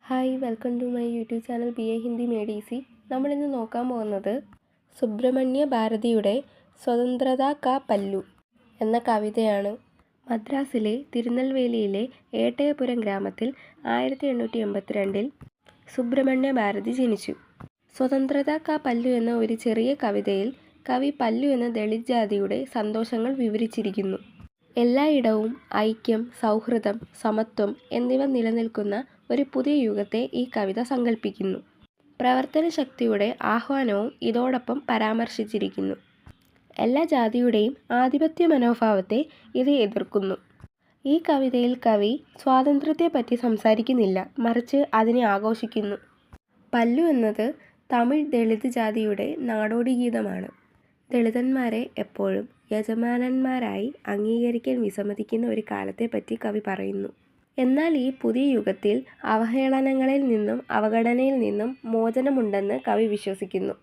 Hi welcome to my YouTube channel B A Hindi made easy. നമ്മളിന്ന് നോക്കാൻ പോകുന്നത് സുബ്രഹ്മണ്യ ഭാരതിയുടെ സ്വതന്ത്രതാ കാ പല്ലു എന്ന കവിതയാണ്. മദ്രാസിലെ തിരുനെൽവേലിയിലെ ഏട്ടയപുരം ഗ്രാമത്തിൽ 1882 സുബ്രഹ്മണ്യ ഭാരതി ജനിച്ചു. സ്വതന്ത്രതാ കാ പല്ലു എന്ന ഒരു ചെറിയ കവിതയിൽ കവി പല്ലു എന്ന ദളിത് ജാതിയുടെ സന്തോഷങ്ങൾ വിവരിച്ചിരിക്കുന്നു. എല്ലായിടവും ഐക്യം, സൗഹൃദം, സമത്വം എന്നിവ നിലനിൽക്കുന്ന ഒരു പുതിയ യുഗത്തെ ഈ കവിത സങ്കല്പിക്കുന്നു. പ്രവർത്തന ശക്തിയുടെ ആഹ്വാനവും ഇതോടൊപ്പം പരാമർശിച്ചിരിക്കുന്നു. എല്ലാ ജാതിയുടെയും ആധിപത്യ മനോഭാവത്തെ ഇത് എതിർക്കുന്നു. ഈ കവിതയിൽ കവി സ്വാതന്ത്ര്യത്തെപ്പറ്റി സംസാരിക്കുന്നില്ല, മറിച്ച് അതിനെ ആഘോഷിക്കുന്നു. പല്ലു എന്നത് തമിഴ് ദളിത് ജാതിയുടെ നാടോടി ഗീതമാണ്. ദളിതന്മാരെ എപ്പോഴും യജമാനന്മാരായി അംഗീകരിക്കാൻ വിസമ്മതിക്കുന്ന ഒരു കാലത്തെപ്പറ്റി കവി പറയുന്നു. എന്നാൽ ഈ പുതിയ യുഗത്തിൽ അവഹേളനങ്ങളിൽ നിന്നും അവഗണനയിൽ നിന്നും മോചനമുണ്ടെന്ന് കവി വിശ്വസിക്കുന്നു.